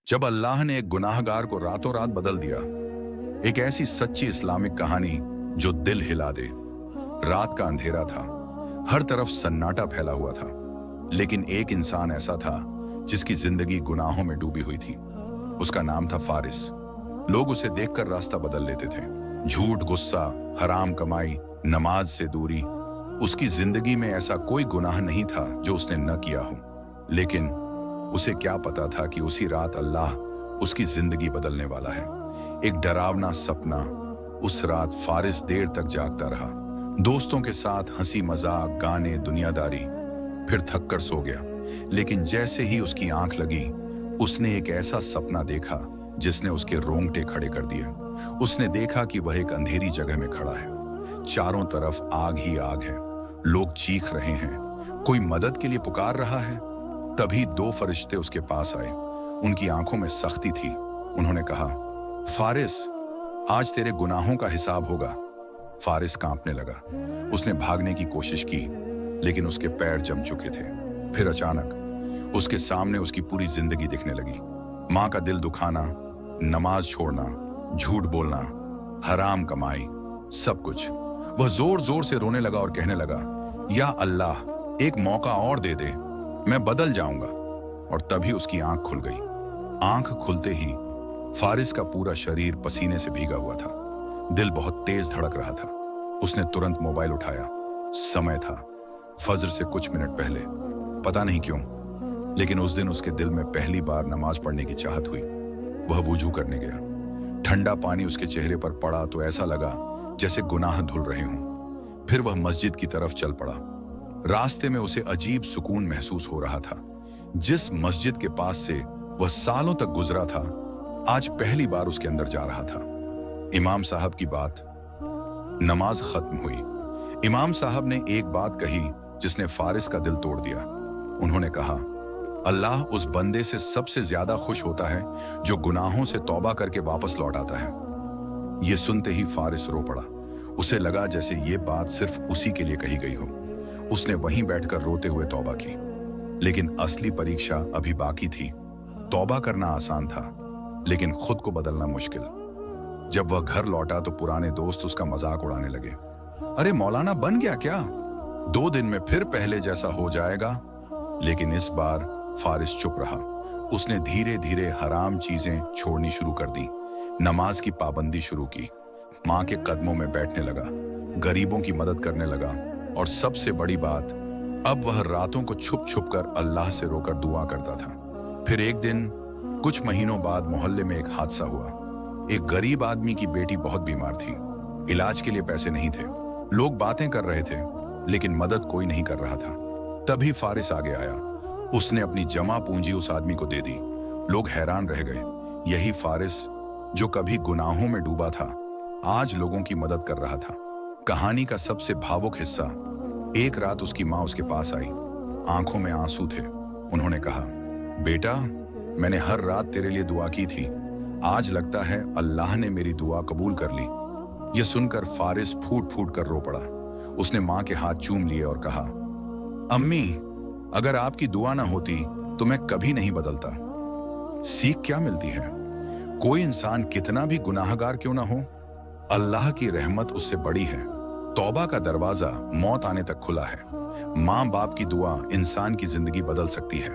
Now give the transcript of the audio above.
जब अल्लाह ने एक गुनाहगार को रातों रात बदल दिया। एक ऐसी सच्ची इस्लामिक कहानी जो दिल हिला दे। रात का अंधेरा था, हर तरफ सन्नाटा फैला हुआ था, लेकिन एक इंसान ऐसा था जिसकी जिंदगी गुनाहों में डूबी हुई थी। उसका नाम था फारिस। लोग उसे देखकर रास्ता बदल लेते थे। झूठ, गुस्सा, हराम कमाई, नमाज से दूरी। उसकी जिंदगी में ऐसा कोई गुनाह नहीं था जो उसने न किया हो, लेकिन उसे क्या पता था कि उसी रात अल्लाह उसकी जिंदगी बदलने वाला है। एक डरावना सपना। उस रात फारिस देर तक जागता रहा, दोस्तों के साथ हंसी मजाक, गाने, दुनियादारी। फिर थक कर सो गया, लेकिन जैसे ही उसकी आंख लगी, उसने एक ऐसा सपना देखा जिसने उसके रोंगटे खड़े कर दिए। उसने देखा कि वह एक अंधेरी जगह में खड़ा है, चारों तरफ आग ही आग है, लोग चीख रहे हैं, कोई मदद के लिए पुकार रहा है। तभी दो फरिश्ते उसके पास आए। उनकी आंखों में सख्ती थी। उन्होंने कहा, फारिस, आज तेरे गुनाहों का हिसाब होगा। फारिस कांपने लगा। उसने भागने की कोशिश की, लेकिन उसके पैर जम चुके थे। फिर अचानक उसके सामने उसकी पूरी जिंदगी दिखने लगी। माँ का दिल दुखाना, नमाज छोड़ना, झूठ बोलना, हराम कमाई, सब कुछ। वह जोर जोर से रोने लगा और कहने लगा, या अल्लाह, एक मौका और दे दे, मैं बदल जाऊंगा। और तभी उसकी आंख खुल गई। आंख खुलते ही फारिस का पूरा शरीर पसीने से भीगा हुआ था। दिल बहुत तेज धड़क रहा था। उसने तुरंत मोबाइल उठाया। समय था फजर से कुछ मिनट पहले। पता नहीं क्यों, लेकिन उस दिन उसके दिल में पहली बार नमाज पढ़ने की चाहत हुई। वह वुजू करने गया। ठंडा पानी उसके चेहरे पर पड़ा तो ऐसा लगा जैसे गुनाह धुल रहे हों। फिर वह मस्जिद की तरफ चल पड़ा। रास्ते में उसे अजीब सुकून महसूस हो रहा था। जिस मस्जिद के पास से वह सालों तक गुजरा था, आज पहली बार उसके अंदर जा रहा था। इमाम साहब की बात। नमाज खत्म हुई। इमाम साहब ने एक बात कही जिसने फारिस का दिल तोड़ दिया। उन्होंने कहा, अल्लाह उस बंदे से सबसे ज्यादा खुश होता है जो गुनाहों से तौबा करके वापस लौट आता है। यह सुनते ही फारिस रो पड़ा। उसे लगा जैसे ये बात सिर्फ उसी के लिए कही गई हो। उसने वहीं बैठकर रोते हुए तौबा की। लेकिन असली परीक्षा अभी बाकी थी। तौबा करना आसान था, लेकिन खुद को बदलना मुश्किल। जब वह घर लौटा तो पुराने दोस्त उसका मजाक उड़ाने लगे। अरे मौलाना बन गया क्या? 2 दिन में फिर पहले जैसा हो जाएगा। लेकिन इस बार फारिस चुप रहा। उसने धीरे धीरे हराम चीजें छोड़नी शुरू कर दी। नमाज की पाबंदी शुरू की। माँ के कदमों में बैठने लगा। गरीबों की मदद करने लगा। और सबसे बड़ी बात, अब वह रातों को छुप छुप कर अल्लाह से रोकर दुआ करता था। फिर एक दिन कुछ महीनों बाद मोहल्ले में एक हादसा हुआ। एक गरीब आदमी की बेटी बहुत बीमार थी। इलाज के लिए पैसे नहीं थे। लोग बातें कर रहे थे, लेकिन मदद कोई नहीं कर रहा था। तभी फारिस आगे आया। उसने अपनी जमा पूंजी उस आदमी को दे दी। लोग हैरान रह गए। यही फारिस जो कभी गुनाहों में डूबा था, आज लोगों की मदद कर रहा था। कहानी का सबसे भावुक हिस्सा, एक रात उसकी माँ उसके पास आई। आंखों में आंसू थे। उन्होंने कहा, बेटा, मैंने हर रात तेरे लिए दुआ की थी। आज लगता है अल्लाह ने मेरी दुआ कबूल कर ली। यह सुनकर फारिस फूट फूट कर रो पड़ा। उसने माँ के हाथ चूम लिए और कहा, अम्मी, अगर आपकी दुआ ना होती तो मैं कभी नहीं बदलता। सीख क्या मिलती है? कोई इंसान कितना भी गुनाहगार क्यों ना हो, अल्लाह की रहमत उससे बड़ी है। तौबा का दरवाजा मौत आने तक खुला है। माँ बाप की दुआ इंसान की जिंदगी बदल सकती है।